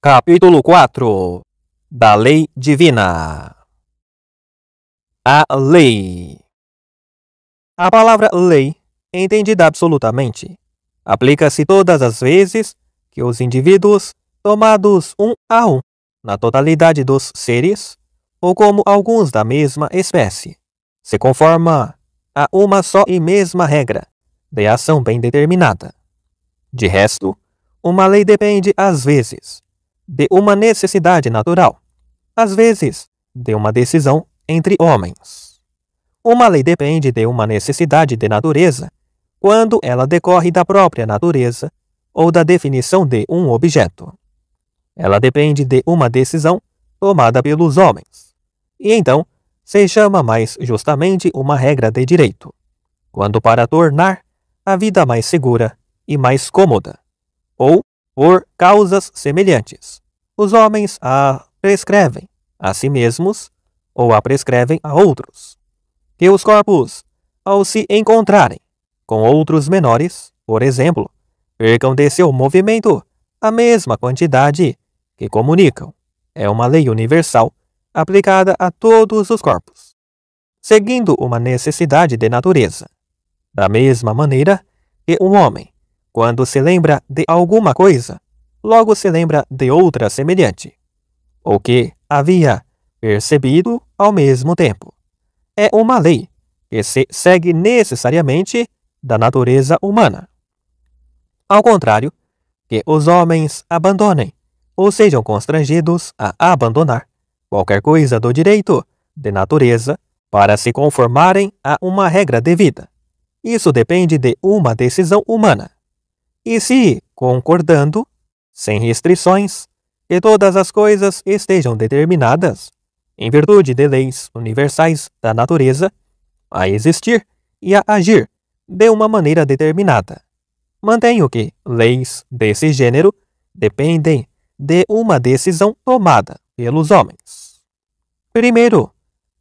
Capítulo 4 da Lei Divina. A lei. A palavra lei, entendida absolutamente, aplica-se todas as vezes que os indivíduos, tomados um a um, na totalidade dos seres, ou como alguns da mesma espécie, se conforma a uma só e mesma regra de ação bem determinada. De resto, uma lei depende, às vezes, de uma necessidade natural, às vezes, de uma decisão entre homens. Uma lei depende de uma necessidade de natureza, quando ela decorre da própria natureza ou da definição de um objeto. Ela depende de uma decisão tomada pelos homens, e então se chama mais justamente uma regra de direito, quando para tornar a vida mais segura e mais cômoda, ou por causas semelhantes, os homens a prescrevem a si mesmos ou a prescrevem a outros. Que os corpos, ao se encontrarem com outros menores, por exemplo, percam de seu movimento a mesma quantidade que comunicam. É uma lei universal aplicada a todos os corpos, seguindo uma necessidade de natureza. Da mesma maneira que um homem, quando se lembra de alguma coisa, logo se lembra de outra semelhante, ou que havia percebido ao mesmo tempo. É uma lei que se segue necessariamente da natureza humana. Ao contrário, que os homens abandonem, ou sejam constrangidos a abandonar, qualquer coisa do direito de natureza para se conformarem a uma regra devida. Isso depende de uma decisão humana. E se, concordando, sem restrições, que todas as coisas estejam determinadas, em virtude de leis universais da natureza, a existir e a agir de uma maneira determinada. Mantenho que leis desse gênero dependem de uma decisão tomada pelos homens. Primeiro,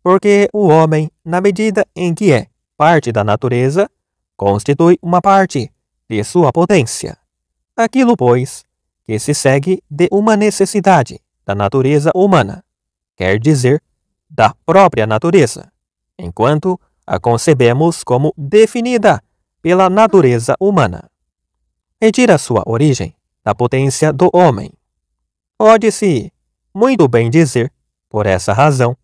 porque o homem, na medida em que é parte da natureza, constitui uma parte de sua potência. Aquilo, pois, que se segue de uma necessidade da natureza humana, quer dizer, da própria natureza, enquanto a concebemos como definida pela natureza humana. Retira sua origem da potência do homem. Pode-se muito bem dizer, por essa razão,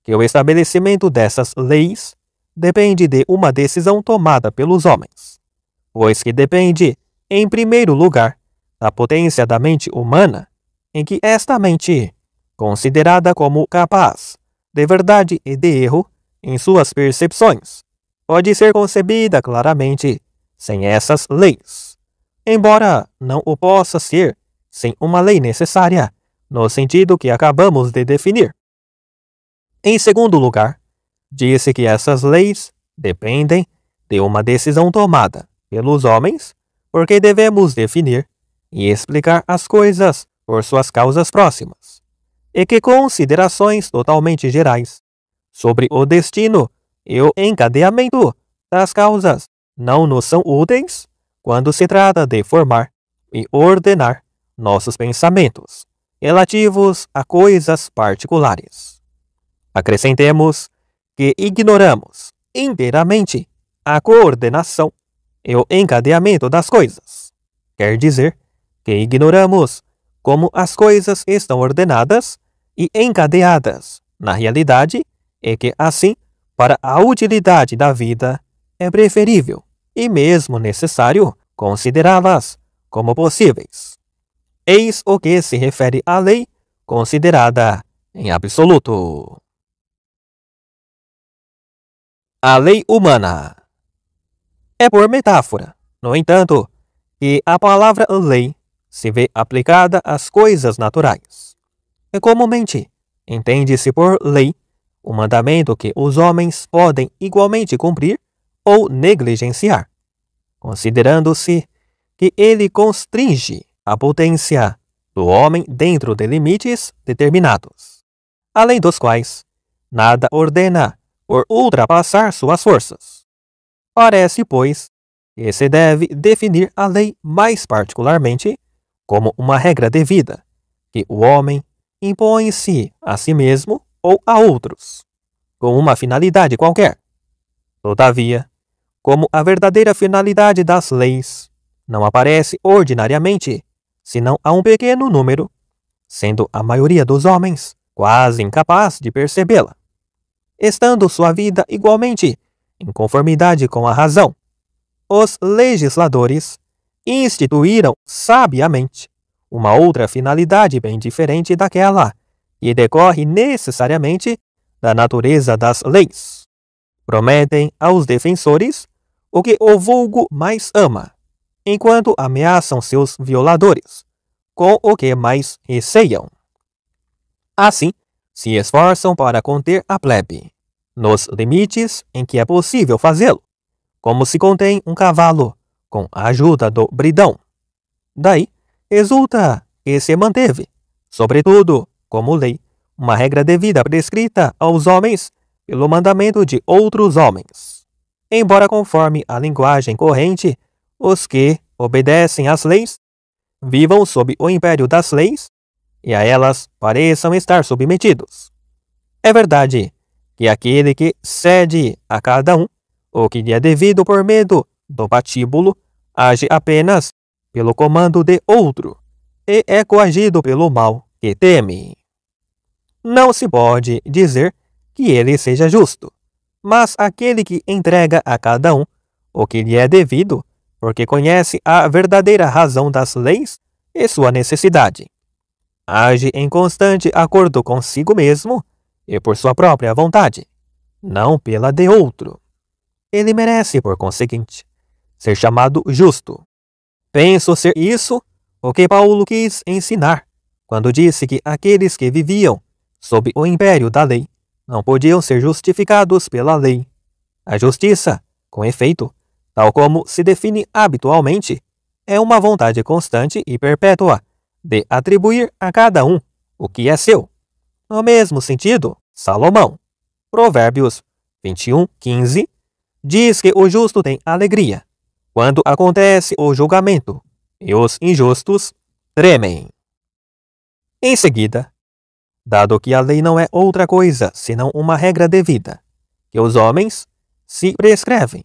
que o estabelecimento dessas leis depende de uma decisão tomada pelos homens, pois que depende, em primeiro lugar, da potência da mente humana, em que esta mente, considerada como capaz de verdade e de erro em suas percepções, pode ser concebida claramente sem essas leis, embora não o possa ser sem uma lei necessária, no sentido que acabamos de definir. Em segundo lugar, disse que essas leis dependem de uma decisão tomada pelos homens, porque devemos definir e explicar as coisas por suas causas próximas, e que considerações totalmente gerais sobre o destino e o encadeamento das causas não nos são úteis quando se trata de formar e ordenar nossos pensamentos relativos a coisas particulares. Acrescentemos que ignoramos inteiramente a coordenação e o encadeamento das coisas. Quer dizer que ignoramos como as coisas estão ordenadas e encadeadas na realidade e que, assim, para a utilidade da vida, é preferível e mesmo necessário considerá-las como possíveis. Eis o que se refere à lei considerada em absoluto. A lei humana. É por metáfora, no entanto, que a palavra lei se vê aplicada às coisas naturais. E comumente, entende-se por lei o mandamento que os homens podem igualmente cumprir ou negligenciar, considerando-se que ele constringe a potência do homem dentro de limites determinados, além dos quais nada ordena por ultrapassar suas forças. Parece, pois, que se deve definir a lei mais particularmente como uma regra de vida, que o homem impõe-se a si mesmo ou a outros, com uma finalidade qualquer. Todavia, como a verdadeira finalidade das leis não aparece ordinariamente, senão a um pequeno número, sendo a maioria dos homens quase incapaz de percebê-la, estando sua vida igualmente em conformidade com a razão, os legisladores instituíram sabiamente uma outra finalidade bem diferente daquela que decorre necessariamente da natureza das leis. Prometem aos defensores o que o vulgo mais ama, enquanto ameaçam seus violadores com o que mais receiam. Assim, se esforçam para conter a plebe, nos limites em que é possível fazê-lo, como se contém um cavalo com a ajuda do bridão. Daí, resulta que se manteve, sobretudo, como lei, uma regra devida prescrita aos homens pelo mandamento de outros homens. Embora, conforme a linguagem corrente, os que obedecem às leis vivam sob o império das leis e a elas pareçam estar submetidos. É verdade que aquele que cede a cada um o que lhe é devido por medo do patíbulo age apenas pelo comando de outro e é coagido pelo mal que teme. Não se pode dizer que ele seja justo, mas aquele que entrega a cada um o que lhe é devido, porque conhece a verdadeira razão das leis e sua necessidade, age em constante acordo consigo mesmo e por sua própria vontade, não pela de outro. Ele merece, por conseguinte, ser chamado justo. Penso ser isso o que Paulo quis ensinar quando disse que aqueles que viviam sob o império da lei não podiam ser justificados pela lei. A justiça, com efeito, tal como se define habitualmente, é uma vontade constante e perpétua de atribuir a cada um o que é seu. No mesmo sentido, Salomão, Provérbios 21:15, diz que o justo tem alegria quando acontece o julgamento e os injustos tremem. Em seguida, dado que a lei não é outra coisa senão uma regra devida, que os homens se prescrevem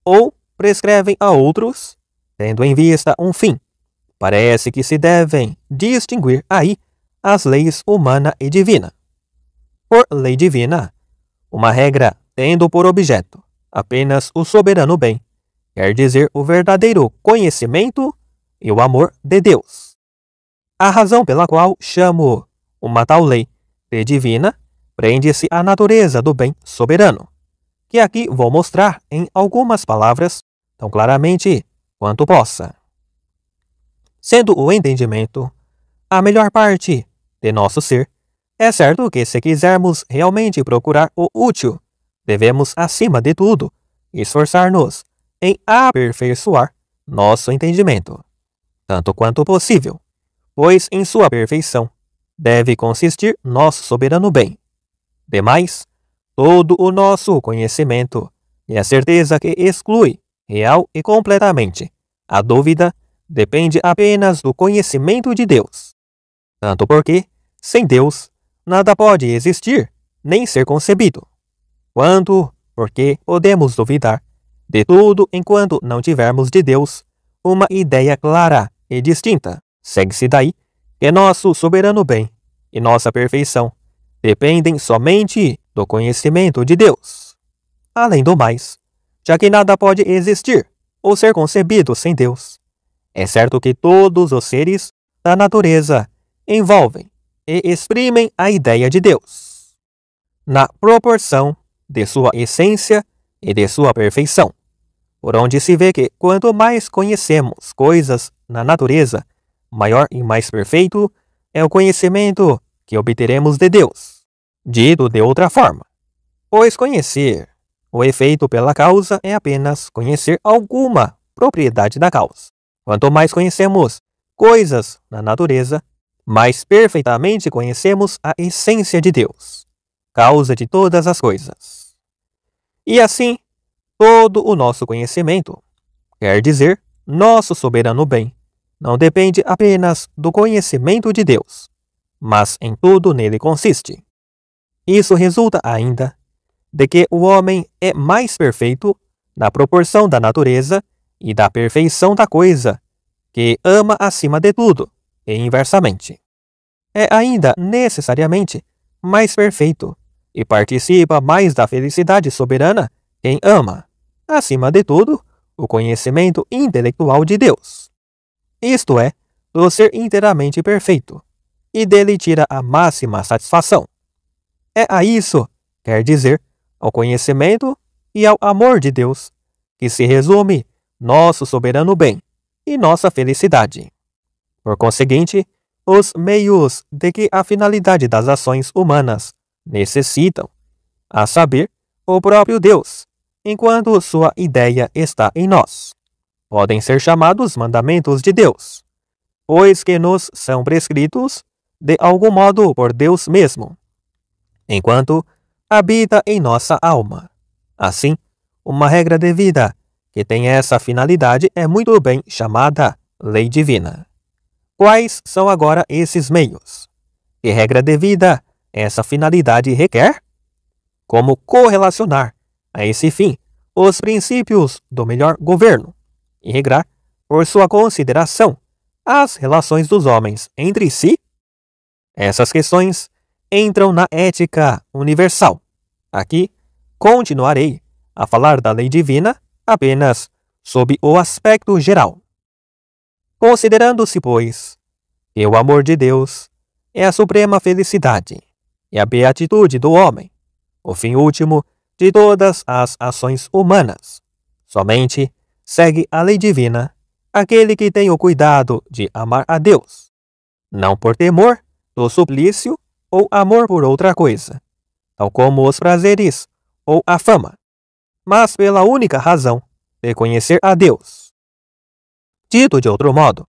ou prescrevem a outros, tendo em vista um fim, parece que se devem distinguir aí as leis humana e divina. Por lei divina, uma regra tendo por objeto apenas o soberano bem, quer dizer o verdadeiro conhecimento e o amor de Deus. A razão pela qual chamo uma tal lei de divina prende-se à natureza do bem soberano, que aqui vou mostrar em algumas palavras tão claramente quanto possa. Sendo o entendimento a melhor parte de nosso ser, é certo que se quisermos realmente procurar o útil, devemos, acima de tudo, esforçar-nos em aperfeiçoar nosso entendimento, tanto quanto possível, pois em sua perfeição deve consistir nosso soberano bem. Demais, todo o nosso conhecimento e a certeza que exclui, real e completamente, a dúvida depende apenas do conhecimento de Deus. Tanto porque, sem Deus, nada pode existir, nem ser concebido. Quanto porque podemos duvidar de tudo enquanto não tivermos de Deus uma ideia clara e distinta. Segue-se daí que nosso soberano bem e nossa perfeição dependem somente do conhecimento de Deus. Além do mais, já que nada pode existir ou ser concebido sem Deus, é certo que todos os seres da natureza envolvem e exprimem a ideia de Deus, na proporção de sua essência e de sua perfeição, por onde se vê que quanto mais conhecemos coisas na natureza, maior e mais perfeito é o conhecimento que obteremos de Deus. Dito de outra forma, pois conhecer o efeito pela causa é apenas conhecer alguma propriedade da causa. Quanto mais conhecemos coisas na natureza, mais perfeitamente conhecemos a essência de Deus, causa de todas as coisas. E assim, todo o nosso conhecimento, quer dizer, nosso soberano bem, não depende apenas do conhecimento de Deus, mas em tudo nele consiste. Isso resulta ainda de que o homem é mais perfeito na proporção da natureza e da perfeição da coisa, que ama acima de tudo, e inversamente. É ainda necessariamente mais perfeito e participa mais da felicidade soberana quem ama, acima de tudo, o conhecimento intelectual de Deus. Isto é, do ser inteiramente perfeito, e dele tira a máxima satisfação. É a isso, quer dizer, ao conhecimento e ao amor de Deus, que se resume nosso soberano bem e nossa felicidade. Por conseguinte, os meios de que a finalidade das ações humanas necessitam, a saber, o próprio Deus, enquanto sua ideia está em nós, podem ser chamados mandamentos de Deus, pois que nos são prescritos de algum modo por Deus mesmo, enquanto habita em nossa alma. Assim, uma regra de vida que tem essa finalidade é muito bem chamada lei divina. Quais são agora esses meios? Que regra de vida essa finalidade requer? Como correlacionar a esse fim os princípios do melhor governo e regrar, por sua consideração, as relações dos homens entre si? Essas questões entram na ética universal. Aqui continuarei a falar da lei divina apenas sob o aspecto geral. Considerando-se, pois, que o amor de Deus é a suprema felicidade e a beatitude do homem, o fim último de todas as ações humanas, somente segue a lei divina aquele que tem o cuidado de amar a Deus, não por temor do suplício ou amor por outra coisa, tal como os prazeres ou a fama, mas pela única razão de conhecer a Deus. Dito de outro modo,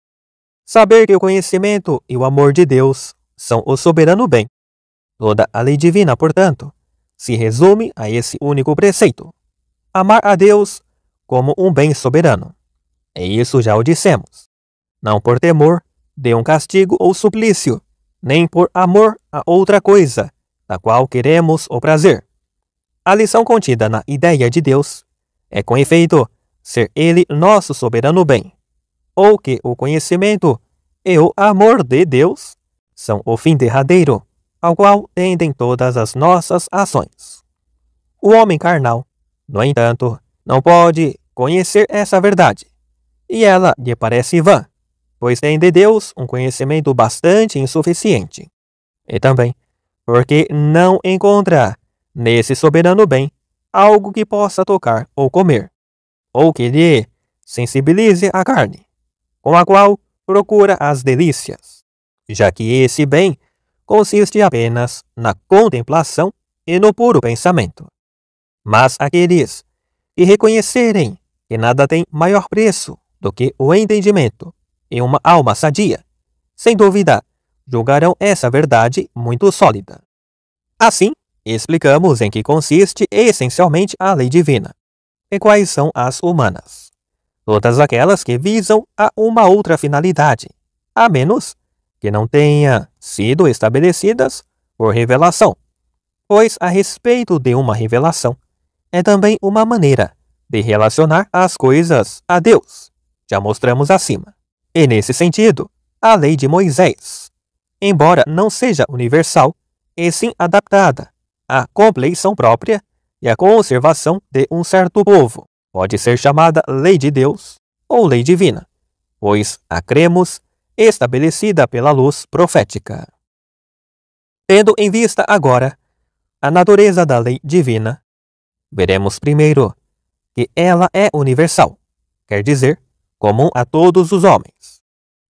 saber que o conhecimento e o amor de Deus são o soberano bem. Toda a lei divina, portanto, se resume a esse único preceito: amar a Deus como um bem soberano. E isso já o dissemos. Não por temor de um castigo ou suplício, nem por amor a outra coisa, da qual queremos o prazer. A lição contida na ideia de Deus é, com efeito, ser Ele nosso soberano bem, ou que o conhecimento e o amor de Deus são o fim derradeiro, ao qual tendem todas as nossas ações. O homem carnal, no entanto, não pode conhecer essa verdade, e ela lhe parece vã, pois tem de Deus um conhecimento bastante insuficiente. E também porque não encontra nesse soberano bem algo que possa tocar ou comer, ou que lhe sensibilize a carne, com a qual procura as delícias, já que esse bem consiste apenas na contemplação e no puro pensamento. Mas aqueles que reconhecerem que nada tem maior preço do que o entendimento e uma alma sadia, sem dúvida, julgarão essa verdade muito sólida. Assim, explicamos em que consiste essencialmente a lei divina, e quais são as humanas. Todas aquelas que visam a uma outra finalidade, a menos que não tenha sido estabelecidas por revelação, pois a respeito de uma revelação é também uma maneira de relacionar as coisas a Deus, já mostramos acima. E nesse sentido, a lei de Moisés, embora não seja universal, e sim adaptada à compleição própria e à conservação de um certo povo, pode ser chamada lei de Deus ou lei divina, pois a cremos estabelecida pela luz profética. Tendo em vista agora a natureza da lei divina, veremos primeiro que ela é universal, quer dizer, comum a todos os homens,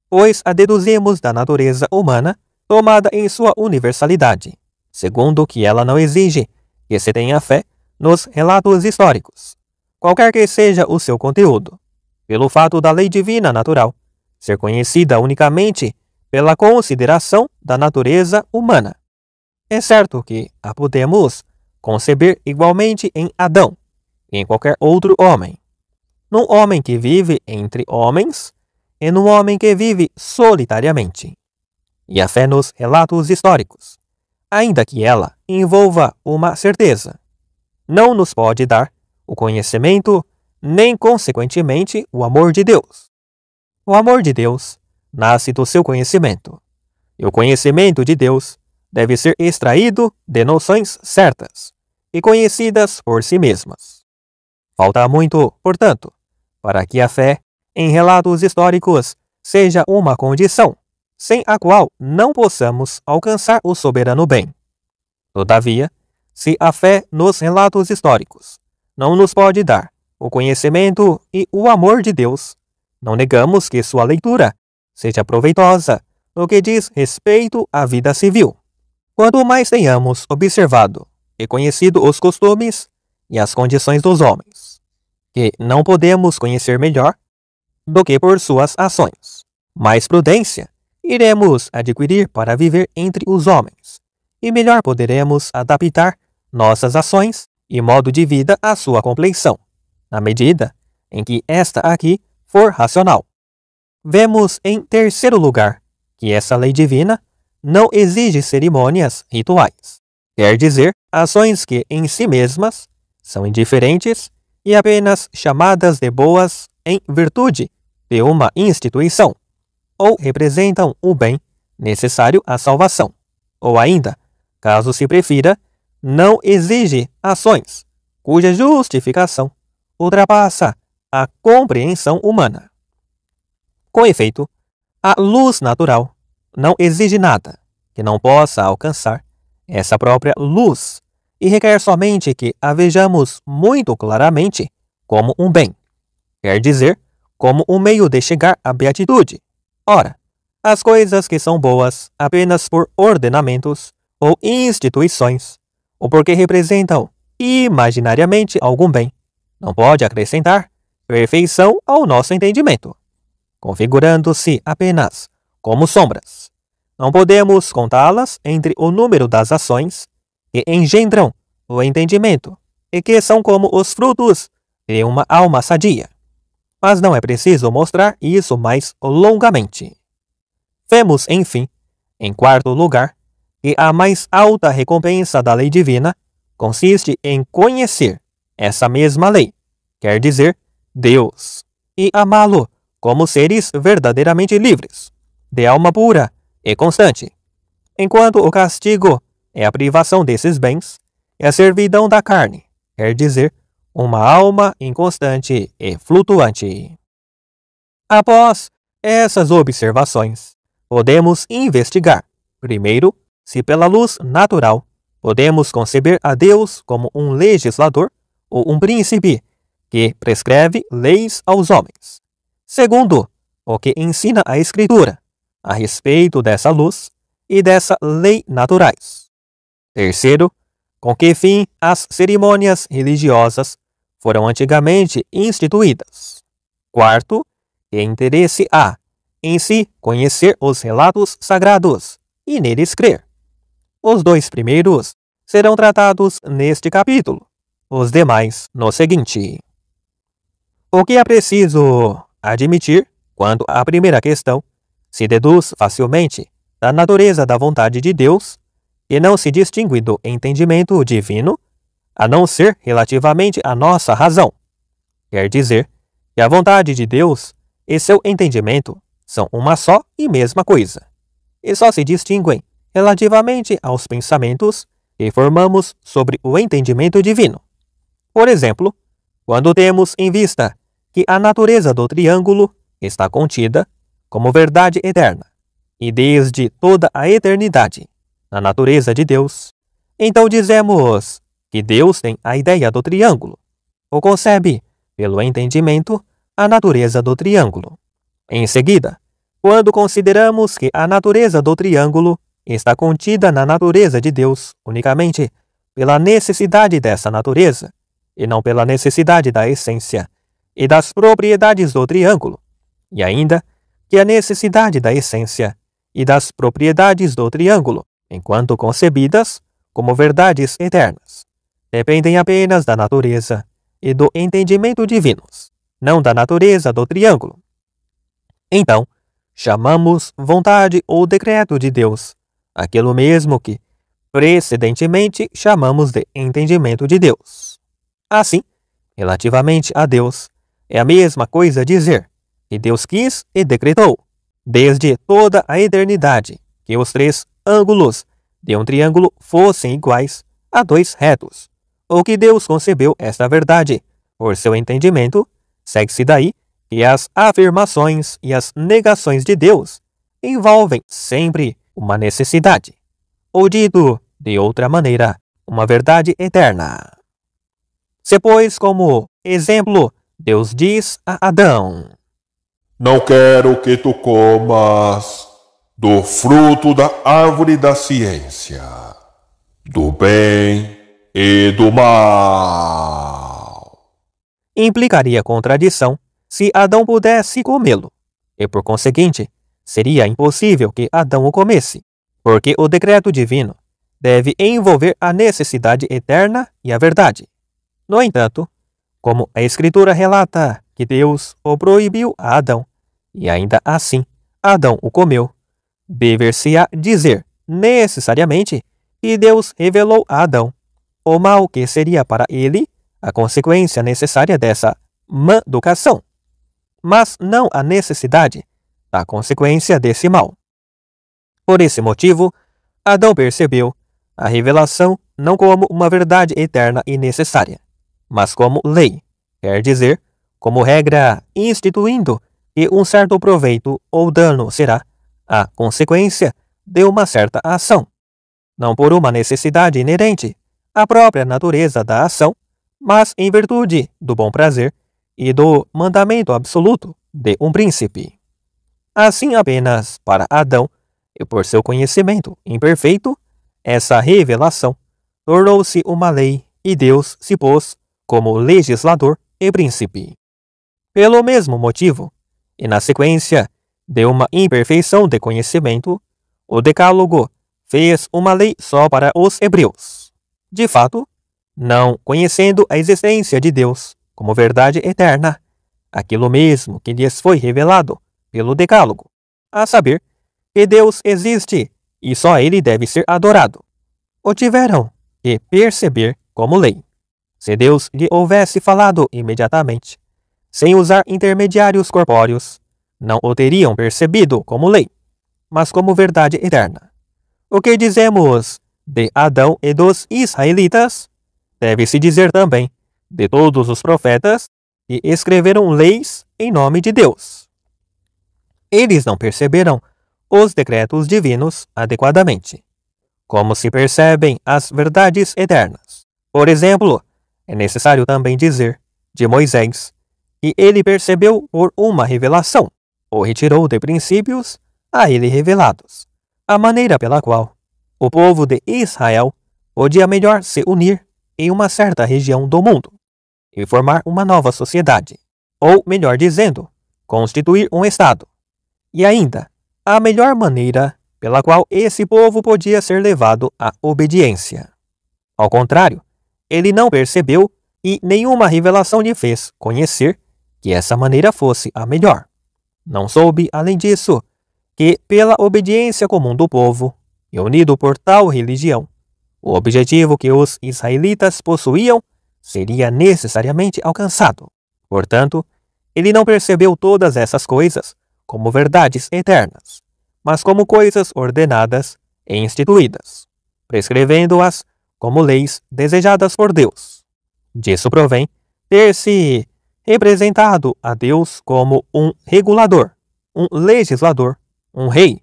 pois a deduzimos da natureza humana tomada em sua universalidade, segundo que ela não exige que se tenha fé nos relatos históricos, qualquer que seja o seu conteúdo, pelo fato da lei divina natural ser conhecida unicamente pela consideração da natureza humana. É certo que a podemos conceber igualmente em Adão e em qualquer outro homem, num homem que vive entre homens e num homem que vive solitariamente. e a fé nos relatos históricos, ainda que ela envolva uma certeza, não nos pode dar o conhecimento, nem consequentemente o amor de Deus. O amor de Deus nasce do seu conhecimento, e o conhecimento de Deus deve ser extraído de noções certas e conhecidas por si mesmas. Falta muito, portanto, para que a fé em relatos históricos seja uma condição sem a qual não possamos alcançar o soberano bem. Todavia, se a fé nos relatos históricos não nos pode dar o conhecimento e o amor de Deus, não negamos que sua leitura seja proveitosa no que diz respeito à vida civil. Quanto mais tenhamos observado e conhecido os costumes e as condições dos homens, que não podemos conhecer melhor do que por suas ações, mais prudência iremos adquirir para viver entre os homens, e melhor poderemos adaptar nossas ações e modo de vida à sua compleição, na medida em que esta aqui for racional. Vemos, em terceiro lugar, que essa lei divina não exige cerimônias rituais, quer dizer, ações que em si mesmas são indiferentes e apenas chamadas de boas em virtude de uma instituição, ou representam o bem necessário à salvação, ou ainda, caso se prefira, não exige ações cuja justificação ultrapassa a compreensão humana. Com efeito, a luz natural não exige nada que não possa alcançar essa própria luz e requer somente que a vejamos muito claramente como um bem, quer dizer, como um meio de chegar à beatitude. Ora, as coisas que são boas apenas por ordenamentos ou instituições, ou porque representam imaginariamente algum bem, não pode acrescentar perfeição ao nosso entendimento, configurando-se apenas como sombras. Não podemos contá-las entre o número das ações que engendram o entendimento e que são como os frutos de uma alma sadia. Mas não é preciso mostrar isso mais longamente. Vemos, enfim, em quarto lugar, que a mais alta recompensa da lei divina consiste em conhecer essa mesma lei, quer dizer, Deus, e amá-lo como seres verdadeiramente livres, de alma pura e constante, enquanto o castigo é a privação desses bens e a servidão da carne, quer dizer, uma alma inconstante e flutuante. Após essas observações, podemos investigar, primeiro, se pela luz natural podemos conceber a Deus como um legislador ou um príncipe que prescreve leis aos homens. Segundo, o que ensina a Escritura a respeito dessa luz e dessa lei naturais. Terceiro, com que fim as cerimônias religiosas foram antigamente instituídas. Quarto, que interesse há em si conhecer os relatos sagrados e neles crer. Os dois primeiros serão tratados neste capítulo, os demais no seguinte. O que é preciso admitir quanto à primeira questão se deduz facilmente da natureza da vontade de Deus, que não se distingue do entendimento divino, a não ser relativamente à nossa razão. Quer dizer que a vontade de Deus e seu entendimento são uma só e mesma coisa, e só se distinguem relativamente aos pensamentos que formamos sobre o entendimento divino. Por exemplo, quando temos em vista que a natureza do triângulo está contida, como verdade eterna, e desde toda a eternidade, na natureza de Deus, então dizemos que Deus tem a ideia do triângulo, ou concebe, pelo entendimento, a natureza do triângulo. Em seguida, quando consideramos que a natureza do triângulo está contida na natureza de Deus unicamente pela necessidade dessa natureza, e não pela necessidade da essência e das propriedades do triângulo, e ainda que a necessidade da essência e das propriedades do triângulo, enquanto concebidas como verdades eternas, dependem apenas da natureza e do entendimento divinos, não da natureza do triângulo. Então, chamamos vontade ou decreto de Deus, aquilo mesmo que precedentemente chamamos de entendimento de Deus. Assim, relativamente a Deus, é a mesma coisa dizer que Deus quis e decretou, desde toda a eternidade, que os três ângulos de um triângulo fossem iguais a dois retos, ou que Deus concebeu esta verdade por seu entendimento. Segue-se daí que as afirmações e as negações de Deus envolvem sempre uma necessidade, ou dito de outra maneira, uma verdade eterna. Se, pois, como exemplo, Deus diz a Adão: Não quero que tu comas do fruto da árvore da ciência, do bem e do mal. Implicaria contradição se Adão pudesse comê-lo, e por conseguinte, seria impossível que Adão o comesse, porque o decreto divino deve envolver a necessidade eterna e a verdade. No entanto, como a Escritura relata que Deus o proibiu a Adão, e ainda assim Adão o comeu, dever-se-á dizer necessariamente que Deus revelou a Adão o mal que seria para ele a consequência necessária dessa manducação, mas não a necessidade da consequência desse mal. Por esse motivo, Adão percebeu a revelação não como uma verdade eterna e necessária, mas como lei, quer dizer, como regra instituindo que um certo proveito ou dano será a consequência de uma certa ação, não por uma necessidade inerente à própria natureza da ação, mas em virtude do bom prazer e do mandamento absoluto de um príncipe. Assim, apenas para Adão, e por seu conhecimento imperfeito, essa revelação tornou-se uma lei e Deus se pôs como legislador e príncipe. Pelo mesmo motivo, e na sequência de uma imperfeição de conhecimento, o Decálogo fez uma lei só para os hebreus. De fato, não conhecendo a existência de Deus como verdade eterna, aquilo mesmo que lhes foi revelado pelo Decálogo, a saber, que Deus existe e só Ele deve ser adorado, o tiveram que perceber como lei. Se Deus lhe houvesse falado imediatamente, sem usar intermediários corpóreos, não o teriam percebido como lei, mas como verdade eterna. O que dizemos de Adão e dos israelitas, deve-se dizer também de todos os profetas que escreveram leis em nome de Deus. Eles não perceberam os decretos divinos adequadamente, como se percebem as verdades eternas. Por exemplo, é necessário também dizer de Moisés que ele percebeu por uma revelação, ou retirou de princípios a ele revelados, a maneira pela qual o povo de Israel podia melhor se unir em uma certa região do mundo e formar uma nova sociedade, ou melhor dizendo, constituir um Estado, e ainda a melhor maneira pela qual esse povo podia ser levado à obediência. Ao contrário, ele não percebeu e nenhuma revelação lhe fez conhecer que essa maneira fosse a melhor. Não soube, além disso, que pela obediência comum do povo, e unido por tal religião, o objetivo que os israelitas possuíam seria necessariamente alcançado. Portanto, ele não percebeu todas essas coisas como verdades eternas, mas como coisas ordenadas e instituídas, prescrevendo-as como leis desejadas por Deus. Disso provém ter-se representado a Deus como um regulador, um legislador, um rei,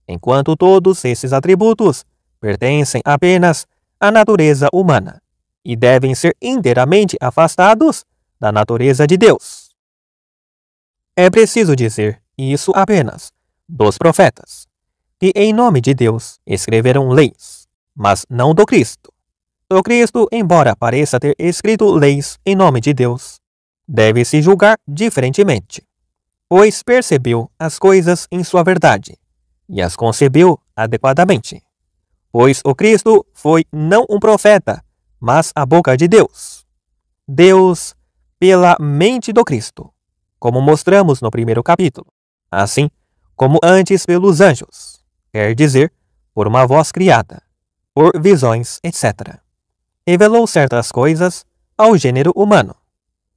enquanto todos esses atributos pertencem apenas à natureza humana e devem ser inteiramente afastados da natureza de Deus. É preciso dizer isso apenas dos profetas, que em nome de Deus escreveram leis, mas não do Cristo. Do Cristo, embora pareça ter escrito leis em nome de Deus, deve-se julgar diferentemente, pois percebeu as coisas em sua verdade e as concebeu adequadamente, pois o Cristo foi não um profeta, mas a boca de Deus. Deus pela mente do Cristo, como mostramos no primeiro capítulo. Assim, como antes pelos anjos, quer dizer, por uma voz criada, por visões, etc. Revelou certas coisas ao gênero humano.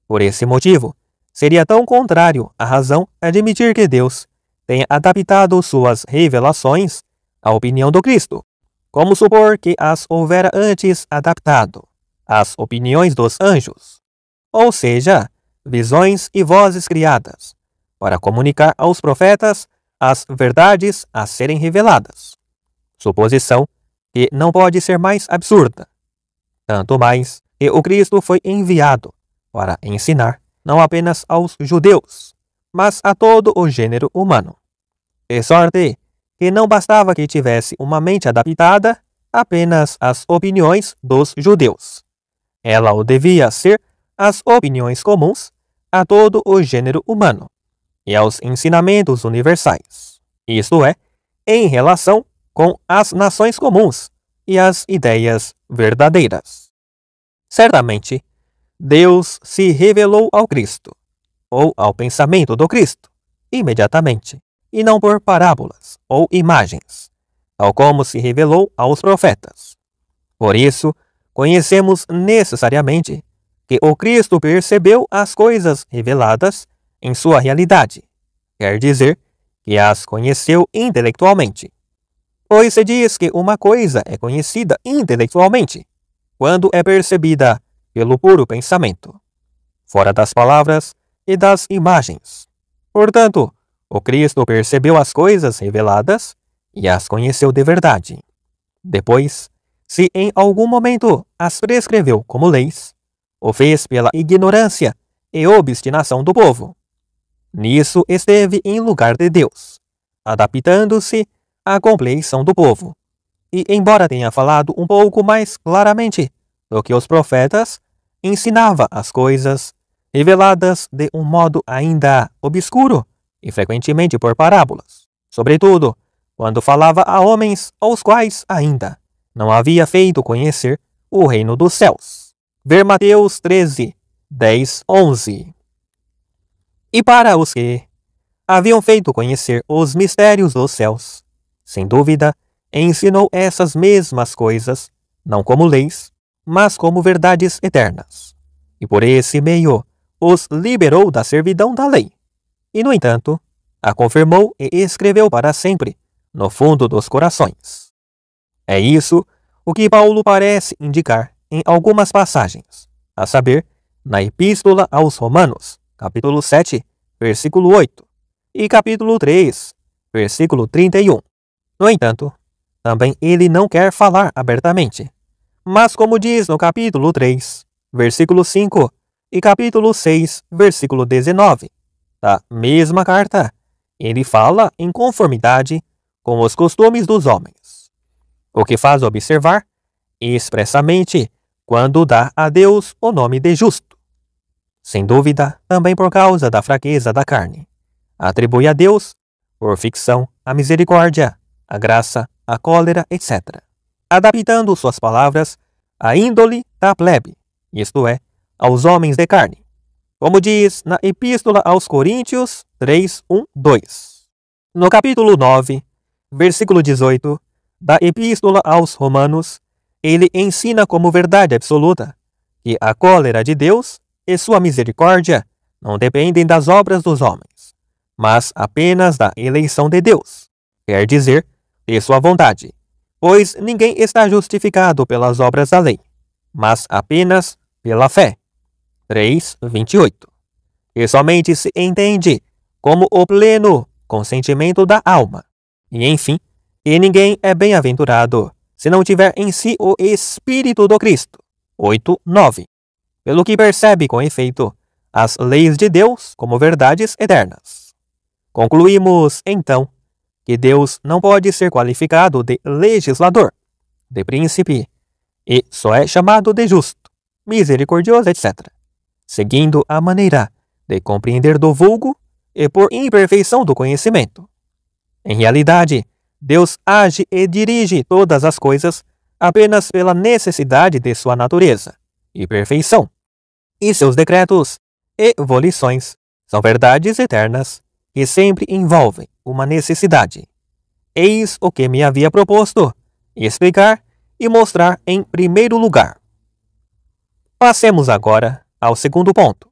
Por esse motivo, seria tão contrário à razão admitir que Deus tenha adaptado suas revelações à opinião do Cristo, como supor que as houvera antes adaptado às opiniões dos anjos, ou seja, visões e vozes criadas, para comunicar aos profetas as verdades a serem reveladas. Suposição que não pode ser mais absurda. Tanto mais que o Cristo foi enviado para ensinar não apenas aos judeus, mas a todo o gênero humano. De sorte que não bastava que tivesse uma mente adaptada apenas às opiniões dos judeus. Ela o devia ser às opiniões comuns a todo o gênero humano e aos ensinamentos universais, isto é, em relação com as nações comuns e as ideias verdadeiras. Certamente, Deus se revelou ao Cristo, ou ao pensamento do Cristo, imediatamente, e não por parábolas ou imagens, tal como se revelou aos profetas. Por isso, conhecemos necessariamente que o Cristo percebeu as coisas reveladas em sua realidade, quer dizer, que as conheceu intelectualmente. Pois se diz que uma coisa é conhecida intelectualmente quando é percebida pelo puro pensamento, fora das palavras e das imagens. Portanto, o Cristo percebeu as coisas reveladas e as conheceu de verdade. Depois, se em algum momento as prescreveu como leis, o fez pela ignorância e obstinação do povo. Nisso esteve em lugar de Deus, adaptando-se à compreensão do povo. E embora tenha falado um pouco mais claramente do que os profetas, ensinava as coisas reveladas de um modo ainda obscuro e frequentemente por parábolas, sobretudo quando falava a homens aos quais ainda não havia feito conhecer o reino dos céus. Ver Mateus 13, 10, 11. E para os que haviam feito conhecer os mistérios dos céus, sem dúvida, ensinou essas mesmas coisas, não como leis, mas como verdades eternas. E por esse meio os liberou da servidão da lei. E, no entanto, a confirmou e escreveu para sempre no fundo dos corações. É isso o que Paulo parece indicar em algumas passagens, a saber, na Epístola aos Romanos, capítulo 7, versículo 8, e capítulo 3, versículo 31. No entanto, também ele não quer falar abertamente, mas como diz no capítulo 3, versículo 5, e capítulo 6, versículo 19, da mesma carta, ele fala em conformidade com os costumes dos homens, o que faz observar expressamente quando dá a Deus o nome de justo. Sem dúvida, também por causa da fraqueza da carne. Atribui a Deus, por ficção, a misericórdia, a graça, a cólera, etc., adaptando suas palavras à índole da plebe, isto é, aos homens de carne, como diz na Epístola aos Coríntios 3, 1, 2. No capítulo 9, versículo 18, da Epístola aos Romanos, ele ensina como verdade absoluta que a cólera de Deus e sua misericórdia não dependem das obras dos homens, mas apenas da eleição de Deus, quer dizer, de sua vontade, pois ninguém está justificado pelas obras da lei, mas apenas pela fé. 3:28. E somente se entende como o pleno consentimento da alma. E enfim, que ninguém é bem-aventurado se não tiver em si o Espírito do Cristo. 8:9. Pelo que percebe com efeito as leis de Deus como verdades eternas. Concluímos, então, que Deus não pode ser qualificado de legislador, de príncipe, e só é chamado de justo, misericordioso, etc., seguindo a maneira de compreender do vulgo e por imperfeição do conhecimento. Em realidade, Deus age e dirige todas as coisas apenas pela necessidade de sua natureza e perfeição, e seus decretos e volições são verdades eternas que sempre envolvem uma necessidade. Eis o que me havia proposto explicar e mostrar em primeiro lugar. Passemos agora ao segundo ponto.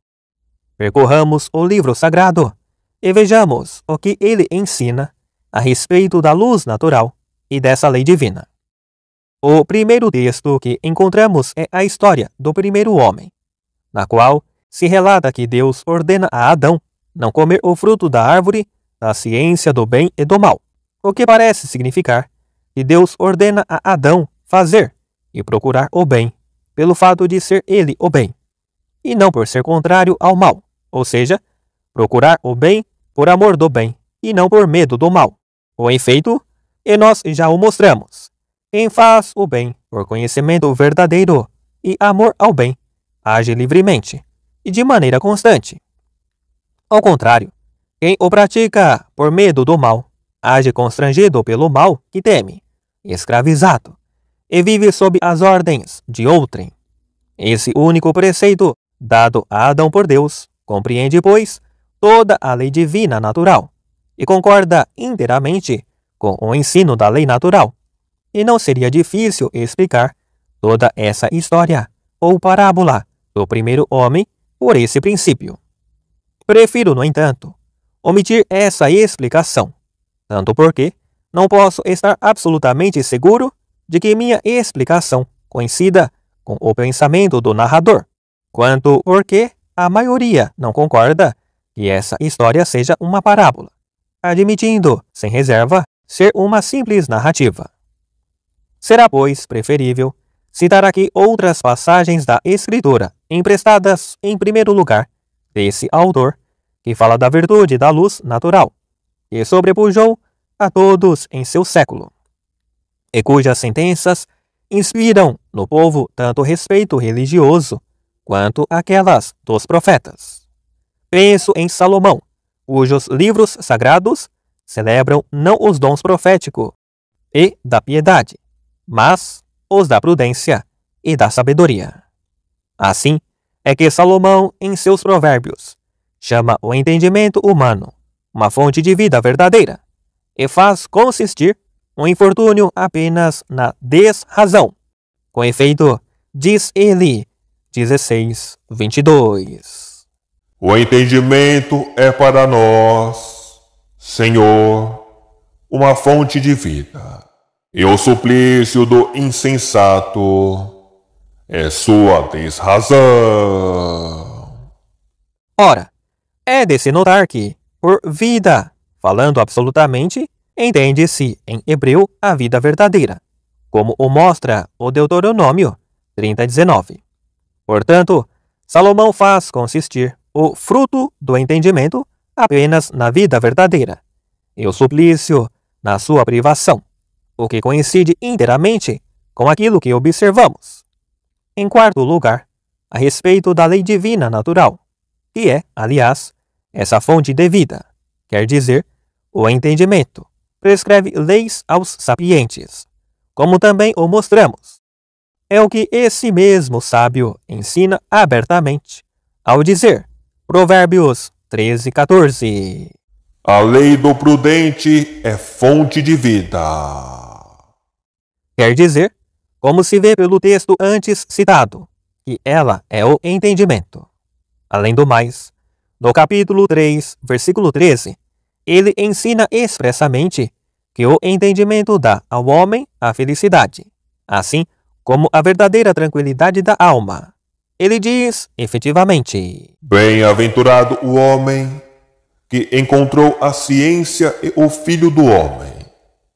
Percorramos o livro sagrado e vejamos o que ele ensina a respeito da luz natural e dessa lei divina. O primeiro texto que encontramos é a história do primeiro homem, na qual se relata que Deus ordena a Adão não comer o fruto da árvore da ciência do bem e do mal, o que parece significar que Deus ordena a Adão fazer e procurar o bem, pelo fato de ser ele o bem, e não por ser contrário ao mal, ou seja, procurar o bem por amor do bem e não por medo do mal. Com efeito, e nós já o mostramos, quem faz o bem por conhecimento verdadeiro e amor ao bem, age livremente e de maneira constante. Ao contrário, quem o pratica por medo do mal, age constrangido pelo mal que teme, escravizado, e vive sob as ordens de outrem. Esse único preceito, dado a Adão por Deus, compreende, pois, toda a lei divina natural, e concorda inteiramente com o ensino da lei natural, e não seria difícil explicar toda essa história ou parábola do primeiro homem por esse princípio. Prefiro, no entanto, omitir essa explicação, tanto porque não posso estar absolutamente seguro de que minha explicação coincida com o pensamento do narrador, quanto porque a maioria não concorda que essa história seja uma parábola, admitindo, sem reserva, ser uma simples narrativa. Será, pois, preferível citar aqui outras passagens da Escritura, emprestadas, em primeiro lugar, desse autor, que fala da virtude da luz natural, que sobrepujou a todos em seu século, e cujas sentenças inspiram no povo tanto respeito religioso quanto aquelas dos profetas. Penso em Salomão, cujos livros sagrados celebram não os dons proféticos e da piedade, mas os da prudência e da sabedoria. Assim é que Salomão, em seus provérbios, chama o entendimento humano uma fonte de vida verdadeira e faz consistir o infortúnio apenas na desrazão. Com efeito, diz ele, 16:22. O entendimento é para nós, Senhor, uma fonte de vida, e o suplício do insensato é sua desrazão. Ora, é de se notar que, por vida, falando absolutamente, entende-se em hebreu a vida verdadeira, como o mostra o Deuteronômio 30:19. Portanto, Salomão faz consistir o fruto do entendimento apenas na vida verdadeira, e o suplício na sua privação, o que coincide inteiramente com aquilo que observamos. Em quarto lugar, a respeito da lei divina natural, que é, aliás, essa fonte de vida, quer dizer, o entendimento, prescreve leis aos sapientes, como também o mostramos. É o que esse mesmo sábio ensina abertamente, ao dizer, Provérbios 13:14. A lei do prudente é fonte de vida. Quer dizer, como se vê pelo texto antes citado, que ela é o entendimento. Além do mais, no capítulo 3, versículo 13, ele ensina expressamente que o entendimento dá ao homem a felicidade, assim como a verdadeira tranquilidade da alma. Ele diz, efetivamente, Bem-aventurado o homem que encontrou a ciência e o filho do homem,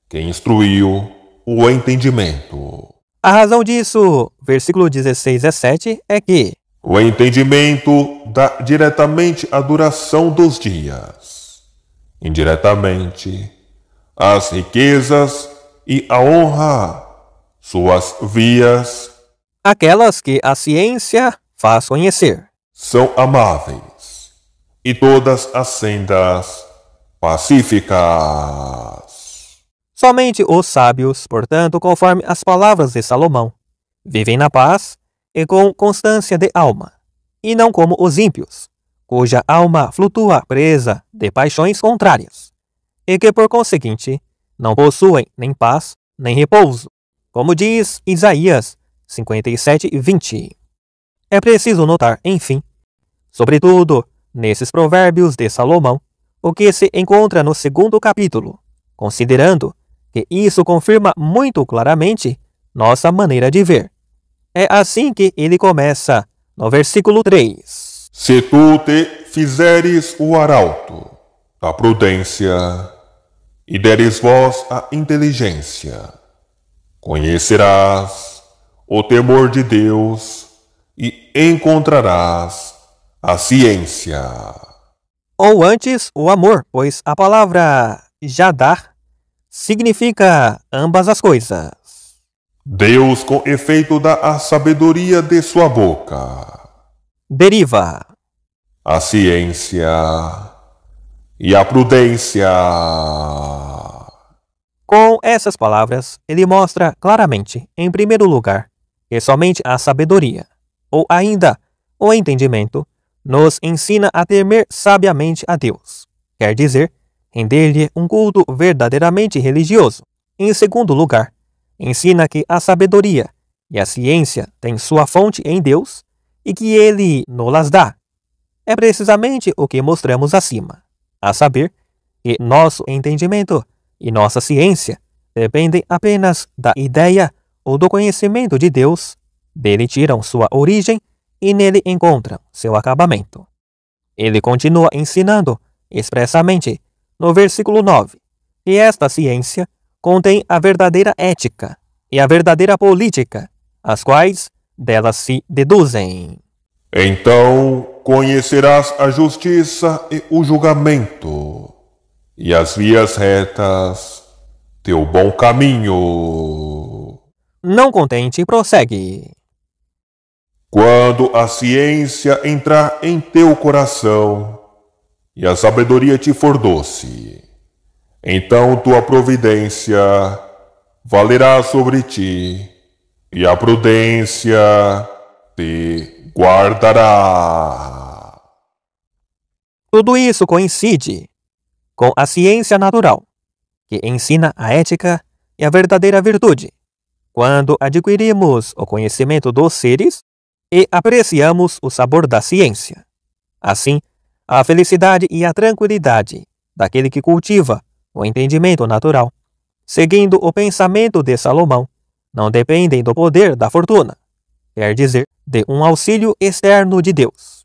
que instruiu o entendimento. A razão disso, versículo 16:17, é que o entendimento dá diretamente a duração dos dias, indiretamente as riquezas e a honra, suas vias, aquelas que a ciência faz conhecer, são amáveis, e todas as sendas pacíficas. Somente os sábios, portanto, conforme as palavras de Salomão, vivem na paz e com constância de alma, e não como os ímpios, cuja alma flutua presa de paixões contrárias, e que, por conseguinte, não possuem nem paz, nem repouso, como diz Isaías 57:20. É preciso notar, enfim, sobretudo nesses provérbios de Salomão, o que se encontra no 2º capítulo, considerando que isso confirma muito claramente nossa maneira de ver. É assim que ele começa no versículo 3. Se tu te fizeres o arauto da prudência e deres voz à inteligência, conhecerás o temor de Deus e encontrarás a ciência. Ou antes, o amor, pois a palavra jadar significa ambas as coisas. Deus, com efeito, dá a sabedoria de sua boca, Deriva. a ciência e a prudência. Com essas palavras, ele mostra claramente, em primeiro lugar, que somente a sabedoria, ou ainda o entendimento, nos ensina a temer sabiamente a Deus, quer dizer, render-lhe um culto verdadeiramente religioso. Em segundo lugar, ensina que a sabedoria e a ciência têm sua fonte em Deus e que Ele nos dá. É precisamente o que mostramos acima, a saber, que nosso entendimento e nossa ciência dependem apenas da ideia ou do conhecimento de Deus, dele tiram sua origem e nele encontram seu acabamento. Ele continua ensinando expressamente no versículo 9 que esta ciência contém a verdadeira ética e a verdadeira política, as quais delas se deduzem. Então conhecerás a justiça e o julgamento, e as vias retas, teu bom caminho. Não contente, prossegue. Quando a ciência entrar em teu coração e a sabedoria te for doce, então tua providência valerá sobre ti e a prudência te guardará. Tudo isso coincide com a ciência natural, que ensina a ética e a verdadeira virtude, quando adquirimos o conhecimento dos seres e apreciamos o sabor da ciência. Assim, a felicidade e a tranquilidade daquele que cultiva o entendimento natural, seguindo o pensamento de Salomão, não dependem do poder da fortuna, quer dizer, de um auxílio externo de Deus,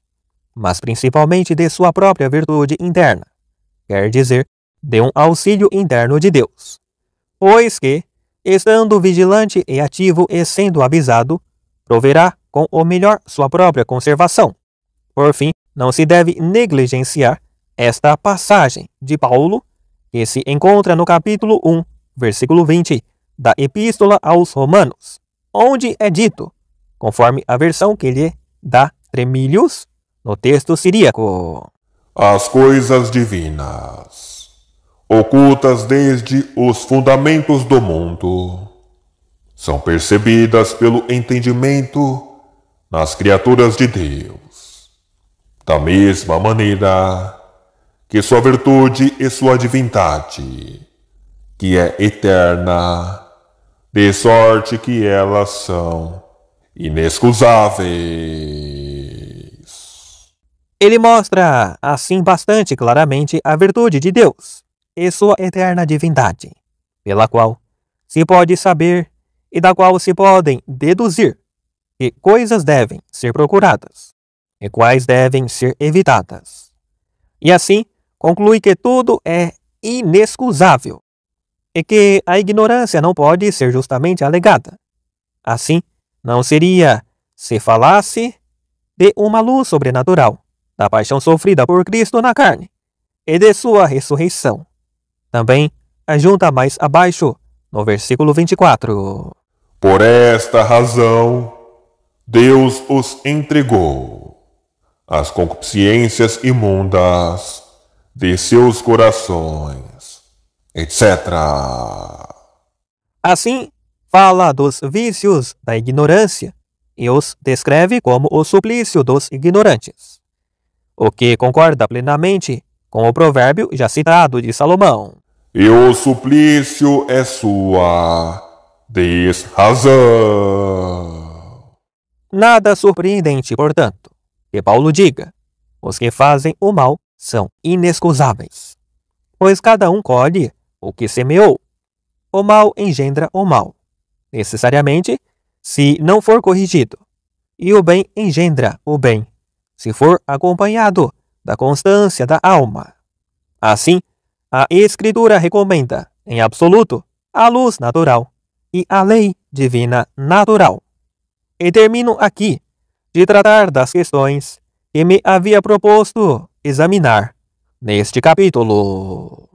mas principalmente de sua própria virtude interna, quer dizer, de um auxílio interno de Deus, pois que, estando vigilante e ativo e sendo avisado, proverá com o melhor sua própria conservação. Por fim, não se deve negligenciar esta passagem de Paulo, que se encontra no capítulo 1, versículo 20, da Epístola aos Romanos, onde é dito, conforme a versão que lhe dá Tremílios, no texto siríaco: As coisas divinas, ocultas desde os fundamentos do mundo, são percebidas pelo entendimento nas criaturas de Deus, da mesma maneira que sua virtude e sua divindade, que é eterna, de sorte que elas são inexcusáveis. Ele mostra, assim, bastante claramente a virtude de Deus e sua eterna divindade, pela qual se pode saber e da qual se podem deduzir que coisas devem ser procuradas e quais devem ser evitadas. E assim, conclui que tudo é inexcusável e que a ignorância não pode ser justamente alegada. Assim, não seria se falasse de uma luz sobrenatural, da paixão sofrida por Cristo na carne e de sua ressurreição. Também ajunta mais abaixo, no versículo 24. Por esta razão, Deus os entregou às concupiscências imundas de seus corações, etc. Assim, fala dos vícios da ignorância e os descreve como o suplício dos ignorantes, o que concorda plenamente com o provérbio já citado de Salomão. e o suplício é sua desrazão. Nada surpreendente, portanto, que Paulo diga: os que fazem o mal são inexcusáveis, pois cada um colhe o que semeou. O mal engendra o mal, necessariamente, se não for corrigido, e o bem engendra o bem, se for acompanhado da constância da alma. Assim, a Escritura recomenda, em absoluto, a luz natural e a lei divina natural. E termino aqui de tratar das questões que me havia proposto examinar neste capítulo.